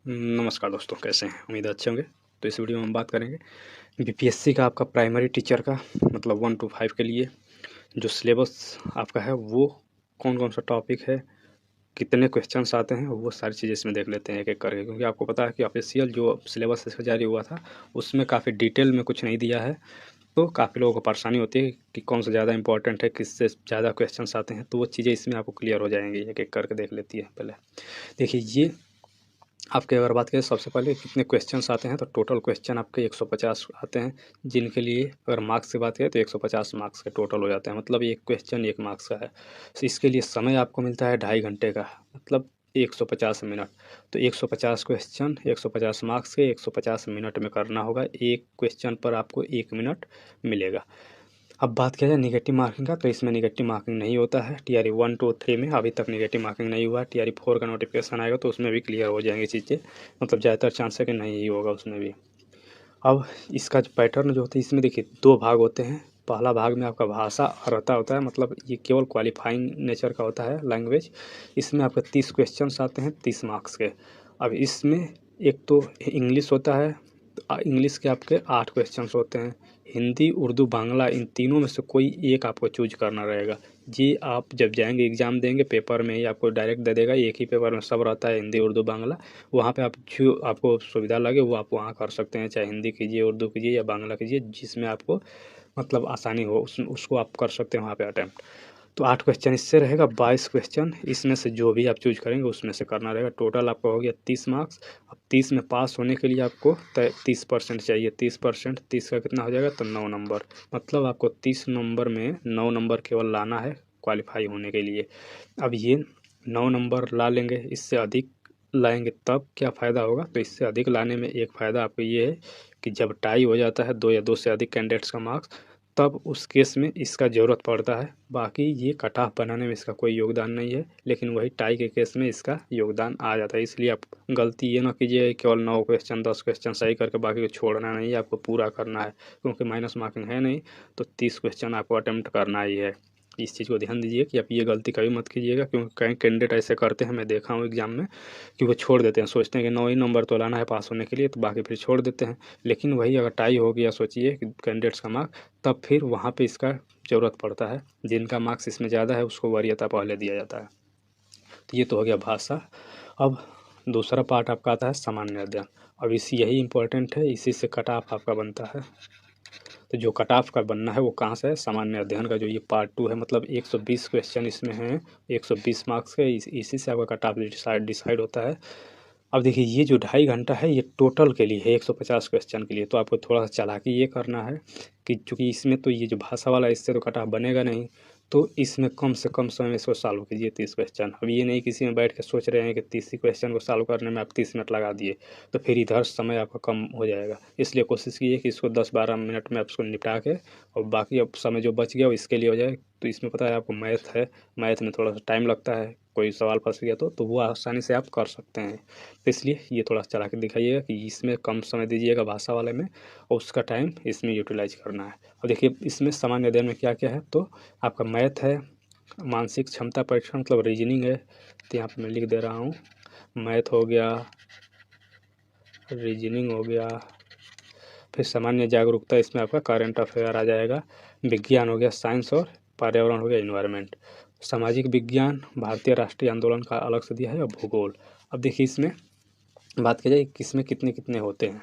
नमस्कार दोस्तों, कैसे हैं? उम्मीद है अच्छे होंगे। तो इस वीडियो में हम बात करेंगे बीपीएससी का आपका प्राइमरी टीचर का मतलब 1 to 5 के लिए जो सिलेबस आपका है वो कौन कौन सा टॉपिक है, कितने क्वेश्चंस आते हैं, वो सारी चीज़ें इसमें देख लेते हैं एक-एक करके। क्योंकि आपको पता है कि ऑफिशियल जो सिलेबस इसका जारी हुआ था उसमें काफ़ी डिटेल में कुछ नहीं दिया है, तो काफ़ी लोगों को परेशानी होती है कि कौन सा ज़्यादा इंपॉर्टेंट है, किससे ज़्यादा क्वेश्चंस आते हैं। तो वो चीज़ें इसमें आपको क्लियर हो जाएंगी, एक-एक करके देख लेती है। पहले देखिए, ये आपके अगर बात करें सबसे पहले कितने क्वेश्चंस आते हैं, तो टोटल क्वेश्चन आपके 150 आते हैं, जिनके लिए अगर मार्क्स की बात करें तो 150 मार्क्स के टोटल हो जाते हैं। मतलब एक क्वेश्चन 1 मार्क्स का है। तो इसके लिए समय आपको मिलता है 2.5 घंटे का, मतलब 150 मिनट। तो 150 क्वेश्चन 150 मार्क्स के 150 मिनट में करना होगा। एक क्वेश्चन पर आपको 1 मिनट मिलेगा। अब बात किया जाए नेगेटिव मार्किंग का, तो इसमें नेगेटिव मार्किंग नहीं होता है। टीआरई 1 2 3 में अभी तक नेगेटिव मार्किंग नहीं हुआ है। टीआरई 4 का नोटिफिकेशन आएगा तो उसमें भी क्लियर हो जाएंगी चीज़ें, मतलब ज़्यादातर चांस है कि नहीं ही होगा उसमें भी। अब इसका जो पैटर्न जो होता है, इसमें देखिए 2 भाग होते हैं। पहला भाग में आपका भाषा अर्हता होता है, मतलब ये केवल क्वालिफाइंग नेचर का होता है लैंग्वेज। इसमें आपके 30 क्वेश्चन आते हैं 30 मार्क्स के। अब इसमें एक तो इंग्लिश होता है, इंग्लिश के आपके 8 क्वेश्चंस होते हैं। हिंदी, उर्दू, बांग्ला, इन तीनों में से कोई एक आपको चूज करना रहेगा। जी, आप जब जाएंगे एग्ज़ाम देंगे, पेपर में ही आपको डायरेक्ट दे देगा। एक ही पेपर में सब रहता है, हिंदी, उर्दू, बांग्ला। वहाँ पे आप जो आपको सुविधा लगे वो आप वहाँ कर सकते हैं, चाहे हिंदी कीजिए, उर्दू कीजिए या बांग्ला कीजिए, जिसमें आपको मतलब आसानी हो उसको आप कर सकते हैं वहाँ पे अटैम्प्ट। तो 8 क्वेश्चन इससे रहेगा, 22 क्वेश्चन इसमें से जो भी आप चूज करेंगे उसमें से करना रहेगा। टोटल आपका हो गया 30 मार्क्स। अब 30 में पास होने के लिए आपको 30% चाहिए। 30% 30 का कितना हो जाएगा, तो 9 नंबर। मतलब आपको 30 नंबर में 9 नंबर केवल लाना है क्वालिफाई होने के लिए। अब ये 9 नंबर ला लेंगे, इससे अधिक लाएंगे तब क्या फ़ायदा होगा, तो इससे अधिक लाने में एक फ़ायदा आपको ये है कि जब टाई हो जाता है 2 या 2 से अधिक कैंडिडेट्स का मार्क्स, तब उस केस में इसका ज़रूरत पड़ता है। बाकी ये कट ऑफ बनाने में इसका कोई योगदान नहीं है, लेकिन वही टाई के केस में इसका योगदान आ जाता है। इसलिए आप गलती ये ना कीजिए केवल 9 क्वेश्चन 10 क्वेश्चन सही करके बाकी को छोड़ना नहीं है, आपको पूरा करना है। क्योंकि माइनस मार्किंग है नहीं, तो 30 क्वेश्चन आपको अटेम्प्ट करना ही है। इस चीज़ को ध्यान दीजिए कि आप ये गलती कभी मत कीजिएगा, क्योंकि कई कैंडिडेट ऐसे करते हैं, मैं देखा हूँ एग्जाम में, कि वो छोड़ देते हैं। सोचते हैं कि 9 ही नंबर तो लाना है पास होने के लिए, तो बाकी फिर छोड़ देते हैं। लेकिन वही अगर टाई हो गया, सोचिए कि कैंडिडेट्स का मार्क, तब फिर वहाँ पे इसका ज़रूरत पड़ता है। जिनका मार्क्स इसमें ज़्यादा है उसको वरीयता पहले दिया जाता है। तो ये तो हो गया भाषा। अब दूसरा पार्ट आपका आता है सामान्य अध्ययन। अब यही इम्पोर्टेंट है, इसी से कट ऑफ आपका बनता है। तो जो कट ऑफ का बनना है वो कहाँ से है, सामान्य अध्ययन का जो ये पार्ट 2 है। मतलब 120 क्वेश्चन इसमें हैं, 120 मार्क्स के। इसी से आपका कट ऑफ डिसाइड होता है। अब देखिए, ये जो 2.5 घंटा है ये टोटल के लिए है, 150 क्वेश्चन के लिए। तो आपको थोड़ा सा चालाकी ये करना है कि चूँकि इसमें तो ये जो भाषा वाला, इससे तो कट ऑफ बनेगा नहीं, तो इसमें कम से कम समय में इसको सॉल्व कीजिए 30 क्वेश्चन। अब ये नहीं किसी में बैठ के सोच रहे हैं कि 30 ही क्वेश्चन को सॉल्व करने में आप 30 मिनट लगा दिए, तो फिर इधर समय आपका कम हो जाएगा। इसलिए कोशिश कीजिए कि इसको 10-12 मिनट में आप इसको निपटा के, और बाकी अब समय जो बच गया वो इसके लिए हो जाए। तो इसमें पता है आपको मैथ है, मैथ में थोड़ा सा टाइम लगता है, कोई सवाल फंस गया तो वो आसानी से आप कर सकते हैं। तो इसलिए ये थोड़ा चला के दिखाइएगा कि इसमें कम समय दीजिएगा भाषा वाले में, और उसका टाइम इसमें यूटिलाइज करना है। और देखिए, इसमें सामान्य अध्ययन में क्या क्या है, तो आपका मैथ है, मानसिक क्षमता परीक्षण मतलब रीजनिंग है, तो यहाँ पर मैं लिख दे रहा हूँ। मैथ हो गया, रीजनिंग हो गया, फिर सामान्य जागरूकता, इसमें आपका करंट अफेयर आ जाएगा। विज्ञान हो गया, साइंस, और पर्यावरण हो गया, इन्वायरमेंट। सामाजिक विज्ञान, भारतीय राष्ट्रीय आंदोलन का अलग से दिया है, और भूगोल। अब देखिए, इसमें बात की जाए कि इसमें कितने कितने होते हैं,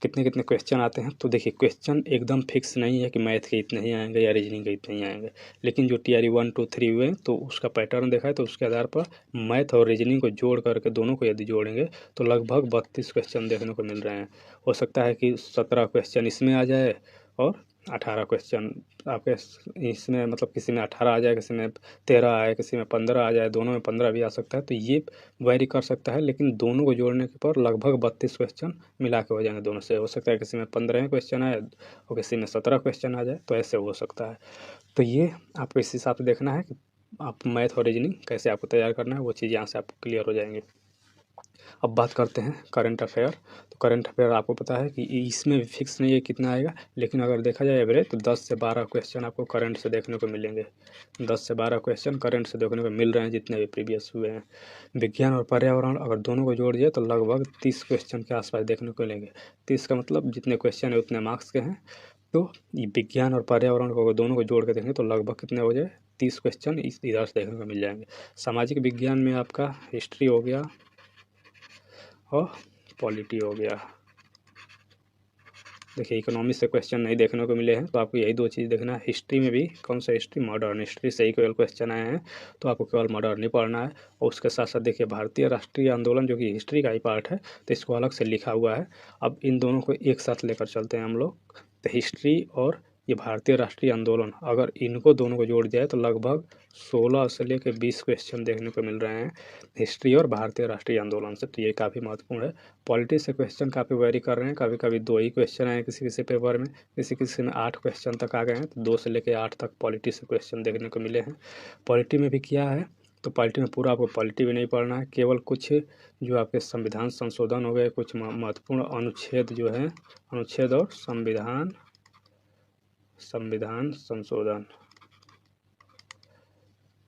कितने कितने क्वेश्चन आते हैं। तो देखिए, क्वेश्चन एकदम फिक्स नहीं है कि मैथ के इतने ही आएंगे या रीजनिंग के इतने ही आएंगे। लेकिन जो टीआरई 1 2 3 हुए तो उसका पैटर्न देखा है, तो उसके आधार पर मैथ और रीजनिंग को जोड़ करके दोनों को यदि जोड़ेंगे तो लगभग 32 क्वेश्चन देखने को मिल रहे हैं। हो सकता है कि 17 क्वेश्चन इसमें आ जाए और 18 क्वेश्चन आपके इसमें, मतलब किसी में 18 आ जाए, किसी में 13 आए, किसी में 15 आ जाए, दोनों में 15 भी आ सकता है। तो ये वैरी कर सकता है, लेकिन दोनों को जोड़ने के पर लगभग 32 क्वेश्चन मिला के हो जाएंगे दोनों से। हो सकता है किसी में 15 क्वेश्चन आए और किसी में 17 क्वेश्चन आ जाए, तो ऐसे हो सकता है। तो ये आपको इस हिसाब से देखना है कि आप मैथ और रीजनिंग कैसे आपको तैयार करना है, वो चीज़ यहाँ से आपको क्लियर हो जाएंगी। अब बात करते हैं करंट अफेयर। तो करंट अफेयर आपको पता है कि इसमें फिक्स नहीं है कितना आएगा, लेकिन अगर देखा जाए एवरेज तो 10 से 12 क्वेश्चन आपको करंट से देखने को मिलेंगे। 10 से 12 क्वेश्चन करंट से देखने को मिल रहे हैं जितने भी प्रीवियस हुए हैं। विज्ञान और पर्यावरण अगर दोनों को जोड़ दिए तो लगभग 30 क्वेश्चन के आसपास देखने को मिलेंगे। 30 का मतलब जितने क्वेश्चन है उतने मार्क्स के हैं। तो ये विज्ञान और पर्यावरण को अगर दोनों को जोड़ के देखेंगे तो लगभग कितने हो जाए, 30 क्वेश्चन इस इधर से देखने को मिल जाएंगे। सामाजिक विज्ञान में आपका हिस्ट्री हो गया और पॉलिटी हो गया। देखिए इकोनॉमिक्स से क्वेश्चन नहीं देखने को मिले हैं, तो आपको यही दो चीज़ देखना है। हिस्ट्री में भी कौन सा हिस्ट्री, मॉडर्न हिस्ट्री से ही केवल क्वेश्चन आए हैं, तो आपको केवल मॉडर्न ही पढ़ना है। और उसके साथ साथ देखिए भारतीय राष्ट्रीय आंदोलन जो कि हिस्ट्री का ही पार्ट है, तो इसको अलग से लिखा हुआ है। अब इन दोनों को एक साथ लेकर चलते हैं हम लोग। तो हिस्ट्री और ये भारतीय राष्ट्रीय आंदोलन, अगर इनको दोनों को जोड़ दिया है तो लगभग 16 से लेकर 20 क्वेश्चन देखने को मिल रहे हैं हिस्ट्री और भारतीय राष्ट्रीय आंदोलन से। तो ये काफ़ी महत्वपूर्ण है। पॉलिटिक्स से क्वेश्चन काफ़ी वेरी कर रहे हैं, कभी कभी 2 ही क्वेश्चन आए किसी किसी पेपर में, किसी किसी में 8 क्वेश्चन तक आ गए हैं। तो 2 से लेकर 8 तक पॉलिटी से क्वेश्चन देखने को मिले हैं। पॉलिटी में भी किया है, तो पॉलिटी में पूरा आपको पॉलिटी भी नहीं पढ़ना है, केवल कुछ जो आपके संविधान संशोधन हो गए, कुछ महत्वपूर्ण अनुच्छेद जो है, अनुच्छेद और संविधान संशोधन,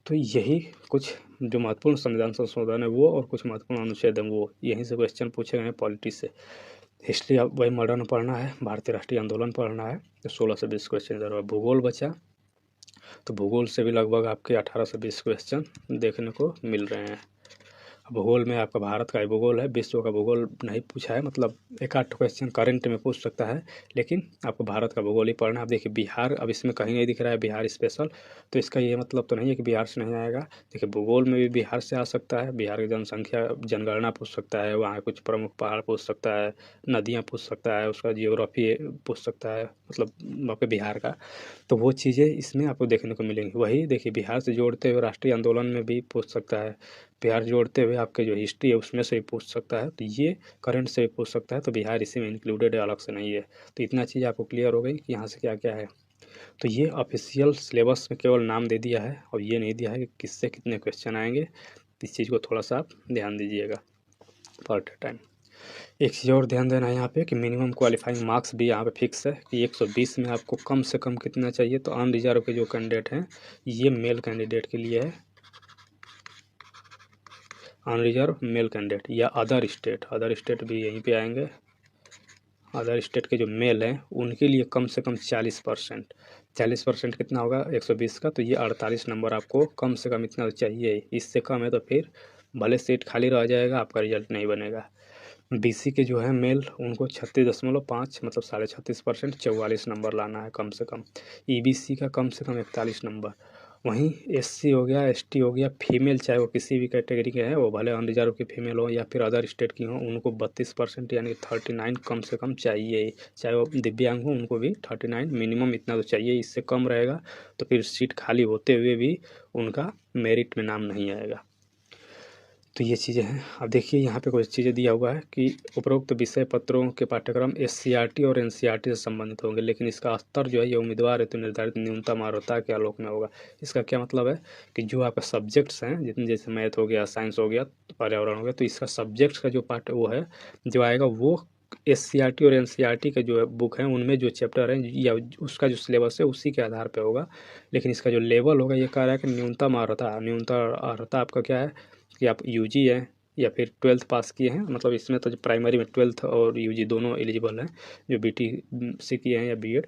तो यही कुछ जो महत्वपूर्ण संविधान संशोधन है वो, और कुछ महत्वपूर्ण अनुच्छेद हैं वो, यहीं से क्वेश्चन पूछे गए हैं पॉलिटी से। हिस्ट्री अब वही मॉडर्न पढ़ना है, भारतीय राष्ट्रीय आंदोलन पढ़ना है, तो 16 से 20 क्वेश्चन इधर। भूगोल बचा, तो भूगोल से भी लगभग आपके 18 से 20 क्वेश्चन देखने को मिल रहे हैं। भूगोल में आपका भारत का ही भूगोल है, विश्व का भूगोल नहीं पूछा है, मतलब 1-8 क्वेश्चन करंट में पूछ सकता है, लेकिन आपको भारत का भूगोल ही पढ़ना है। अब देखिए बिहार, अब इसमें कहीं नहीं दिख रहा है बिहार स्पेशल, तो इसका ये मतलब तो नहीं है कि बिहार से नहीं आएगा। देखिए भूगोल में भी बिहार से आ सकता है, बिहार की जनसंख्या जनगणना पूछ सकता है, वहाँ कुछ प्रमुख पहाड़ पूछ सकता है, नदियाँ पूछ सकता है, उसका जियोग्राफी पूछ सकता है, मतलब वहाँ पे बिहार का, तो वो चीज़ें इसमें आपको देखने को मिलेंगी। वही देखिए बिहार से जोड़ते हुए राष्ट्रीय आंदोलन में भी पूछ सकता है, बिहार जोड़ते हुए आपके जो हिस्ट्री है उसमें से भी पूछ सकता है, तो ये करंट से भी पूछ सकता है, तो बिहार इसी में इंक्लूडेड है, अलग से नहीं है। तो इतना चीज़ आपको क्लियर हो गई कि यहाँ से क्या क्या है। तो ये ऑफिशियल सिलेबस में केवल नाम दे दिया है, और ये नहीं दिया है कि किससे कितने क्वेश्चन आएंगे। इस चीज़ को थोड़ा सा आप ध्यान दीजिएगा पर टाइम। एक चीज़ और ध्यान देना है यहाँ पे कि मिनिमम क्वालिफाइंग मार्क्स भी यहाँ पे फिक्स है कि 120 में आपको कम से कम कितना चाहिए। तो अनरिजर्व के जो कैंडिडेट हैं, ये मेल कैंडिडेट के लिए है, अनरिजर्व मेल कैंडिडेट, या अदर स्टेट भी यहीं पे आएंगे। अदर स्टेट के जो मेल हैं उनके लिए कम से कम 40%, 40% कितना होगा 120 का, तो ये 48 नंबर आपको कम से कम इतना चाहिए। इससे कम है तो फिर भले सीट खाली रह जाएगा, आपका रिजल्ट नहीं बनेगा। बीसी के जो है मेल, उनको 36.5 मतलब 36.5%, 44 नंबर लाना है कम से कम। ईबीसी का कम से कम 41 नंबर। वहीं एससी हो गया, एसटी हो गया, फीमेल चाहे वो किसी भी कैटेगरी के हैं, वो भले अनरिजर्व की फीमेल हो या फिर अदर स्टेट की हो, उनको 32% यानी 39 कम से कम चाहिए ही। चाहे वो दिव्यांग हो, उनको भी 39 मिनिमम इतना तो चाहिए। इससे कम रहेगा तो फिर सीट खाली होते हुए भी उनका मेरिट में नाम नहीं आएगा। तो ये चीज़ें हैं। अब देखिए यहाँ पे कुछ चीज़ें दिया हुआ है कि उपरोक्त विषय पत्रों के पाठ्यक्रम एससीईआरटी और एनसीईआरटी से संबंधित होंगे, लेकिन इसका स्तर जो है ये उम्मीदवार हेतु निर्धारित न्यूनतम अर्हता के आलोक में होगा। इसका क्या मतलब है कि जो आपका सब्जेक्ट्स हैं, जितने जैसे मैथ हो गया, साइंस हो गया, पर्यावरण हो गया, तो इसका सब्जेक्ट्स का जो पार्ट वो है जो आएगा, वो एससीईआरटी और एनसीईआरटी के जो बुक हैं उनमें जो चैप्टर है या उसका जो सिलेबस है उसी के आधार पर होगा। लेकिन इसका जो लेवल होगा ये कह रहा है कि न्यूनतम अर्हता आपका क्या है कि आप यूजी हैं या फिर 12th पास किए हैं, मतलब इसमें तो जो प्राइमरी में 12th और यूजी दोनों एलिजिबल हैं, जो बीटी से किए हैं या बीएड,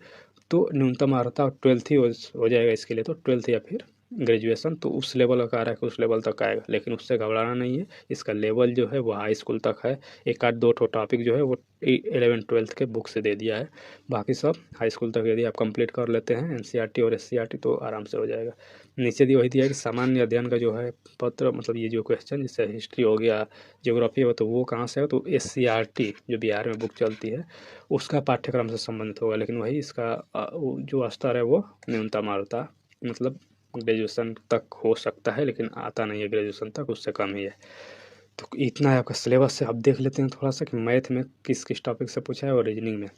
तो न्यूनतम अर्हता 12th ही हो जाएगा इसके लिए, तो 12th या फिर ग्रेजुएशन, तो उस लेवल का आ रहा है कि उस लेवल तक आएगा। लेकिन उससे घबराना नहीं है, इसका लेवल जो है वो हाई स्कूल तक है। एक आध दो टॉपिक जो है वो 11th-12th के बुक से दे दिया है, बाकी सब हाई स्कूल तक यदि आप कंप्लीट कर लेते हैं एनसीईआरटी और एससीईआरटी तो आराम से हो जाएगा। नीचे दी वही दिया है कि सामान्य अध्ययन का जो है पत्र, मतलब ये जो क्वेश्चन जैसे हिस्ट्री हो गया, ज्योग्राफी हो, तो वो कहाँ से है, तो एससीईआरटी जो बिहार में बुक चलती है उसका पाठ्यक्रम से संबंधित होगा। लेकिन वही इसका जो स्तर है वो न्यूनतम अर्हता, मतलब ग्रेजुएशन तक हो सकता है, लेकिन आता नहीं है ग्रेजुएशन तक, उससे कम ही है। तो इतना है आपका सिलेबस से। अब देख लेते हैं थोड़ा सा कि मैथ में किस किस टॉपिक से पूछा है और रीजनिंग में।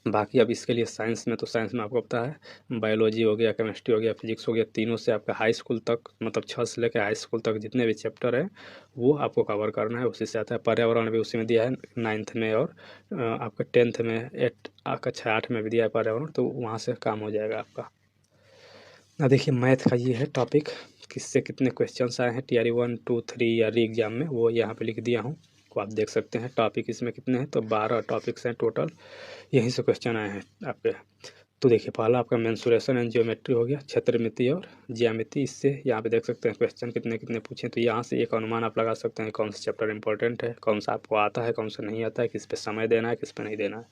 बाकी अब इसके लिए साइंस में, तो साइंस में आपको पता है बायोलॉजी हो गया, केमिस्ट्री हो गया, फिजिक्स हो गया, तीनों से आपका हाई स्कूल तक, मतलब 6 से लेकर हाई स्कूल तक जितने भी चैप्टर है वो आपको कवर करना है। उसी से आता है पर्यावरण भी, उसी में दिया है 9th में, और आपका 10th में 8 कक्षा 8 में भी दिया है पर्यावरण, तो वहाँ से काम हो जाएगा आपका। अब देखिए मैथ का ये है टॉपिक, किससे कितने क्वेश्चंस आए हैं TRE 1, 2, 3 या री एग्जाम में, वो यहाँ पे लिख दिया हूँ, तो आप देख सकते हैं टॉपिक इसमें कितने हैं। तो 12 टॉपिक्स हैं टोटल, यहीं से क्वेश्चन आए हैं आपके। तो देखिए पहला आपका मेंसुरेशन एंड ज्योमेट्री हो गया, क्षेत्रमिति और ज्यामिति। इससे यहाँ पे देख सकते हैं क्वेश्चन कितने कितने पूछे, तो यहाँ से एक अनुमान आप लगा सकते हैं कौन सा चैप्टर इंपॉर्टेंट है, कौन सा आपको आता है, कौन सा नहीं आता है, किस पे समय देना है, किस पे नहीं देना है।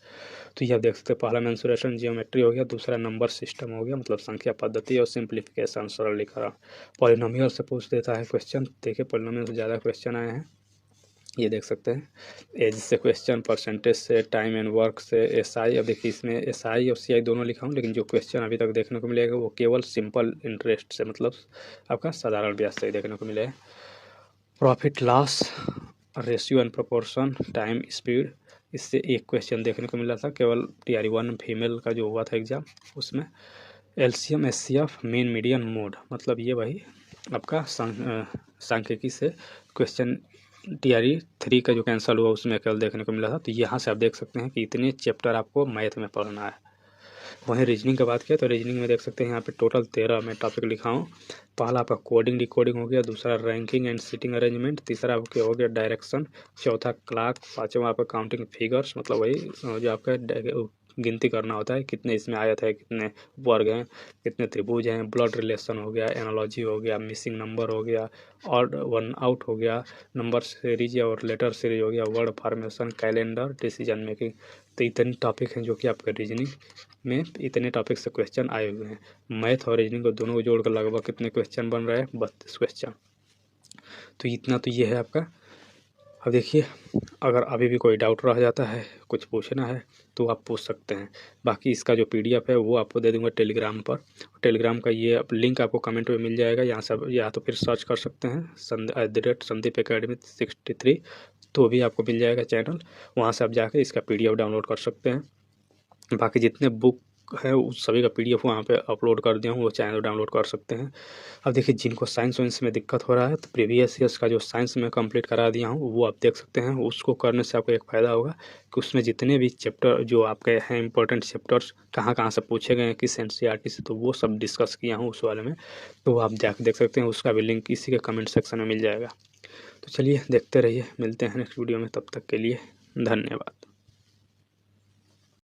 तो ये आप देख सकते हैं पहला मेंसुरेशन ज्योमेट्री हो गया, दूसरा नंबर सिस्टम हो गया, मतलब संख्या पद्धति और सिंप्लीफिकेशन सरलीकरण। पॉलिनोमियल से पूछ देता है क्वेश्चन, देखिए पॉलिनोमियल से ज़्यादा क्वेश्चन आए हैं, ये देख सकते हैं। एज से क्वेश्चन, परसेंटेज से, टाइम एंड वर्क से, SI। अब देखिए इसमें SI और CI दोनों लिखा हूँ, लेकिन जो क्वेश्चन अभी तक देखने को मिलेगा वो केवल सिंपल इंटरेस्ट से, मतलब आपका साधारण ब्याज से ही देखने को मिलेगा। Profit loss ratio and proportion, time speed, इससे एक क्वेश्चन देखने को मिला था केवल TRE 1 फीमेल का जो हुआ था एग्जाम, उसमें। LCM SCF mean median mode, मतलब ये वही आपका सांख्यिकी से क्वेश्चन TRE 3 का जो कैंसिल हुआ उसमें केवल देखने को मिला था। तो यहाँ से आप देख सकते हैं कि इतने चैप्टर आपको मैथ में पढ़ना है। वहीं रीजनिंग की बात किया तो रीजनिंग में देख सकते हैं यहाँ पे टोटल 13 मैं टॉपिक लिखा हूँ। पहला आपका कोडिंग डिकोडिंग हो गया, दूसरा रैंकिंग एंड सीटिंग अरेंजमेंट, तीसरा आपके हो गया डायरेक्शन, चौथा क्लॉक, पाँचवा आपका काउंटिंग फिगर्स, मतलब वही जो आपका गिनती करना होता है कितने इसमें आयत है, कितने वर्ग हैं, कितने त्रिभुज हैं, ब्लड रिलेशन हो गया, एनालॉजी हो गया, मिसिंग नंबर हो गया, ऑड वन आउट हो गया, नंबर सीरीज और लेटर सीरीज हो गया, word formation, calendar, decision making. तो इतने टॉपिक हैं जो कि आपके रीजनिंग में इतने टॉपिक से क्वेश्चन आए हुए हैं। मैथ और रीजनिंग को दोनों को जोड़कर लगभग कितने क्वेश्चन बन रहे हैं, 32 क्वेश्चन। तो इतना तो ये है आपका। अब देखिए अगर अभी भी कोई डाउट रह जाता है, कुछ पूछना है तो आप पूछ सकते हैं। बाकी इसका जो PDF है वो आपको दे दूंगा टेलीग्राम पर। टेलीग्राम का ये लिंक आपको कमेंट में मिल जाएगा, यहाँ से या तो फिर सर्च कर सकते हैं @संदीप एकेडमी 63, तो भी आपको मिल जाएगा चैनल, वहाँ से आप जाकर इसका PDF डाउनलोड कर सकते हैं। बाकी जितने बुक है उस सभी का PDF वहाँ पे अपलोड कर दिया हूँ, वो चैनल डाउनलोड कर सकते हैं। अब देखिए जिनको साइंस वाइंस में दिक्कत हो रहा है तो प्रीवियस ईयर्स का जो साइंस में कंप्लीट करा दिया हूँ वो आप देख सकते हैं। उसको करने से आपको एक फ़ायदा होगा कि उसमें जितने भी चैप्टर जो आपके हैं इंपॉर्टेंट चैप्टर्स कहाँ कहाँ से पूछे गए हैं, किस NCERT से, तो वो सब डिस्कस किया हूँ उस वाले में, तो आप जाकर देख सकते हैं। उसका भी लिंक इसी के कमेंट सेक्शन में मिल जाएगा। तो चलिए देखते रहिए, मिलते हैं नेक्स्ट वीडियो में, तब तक के लिए धन्यवाद।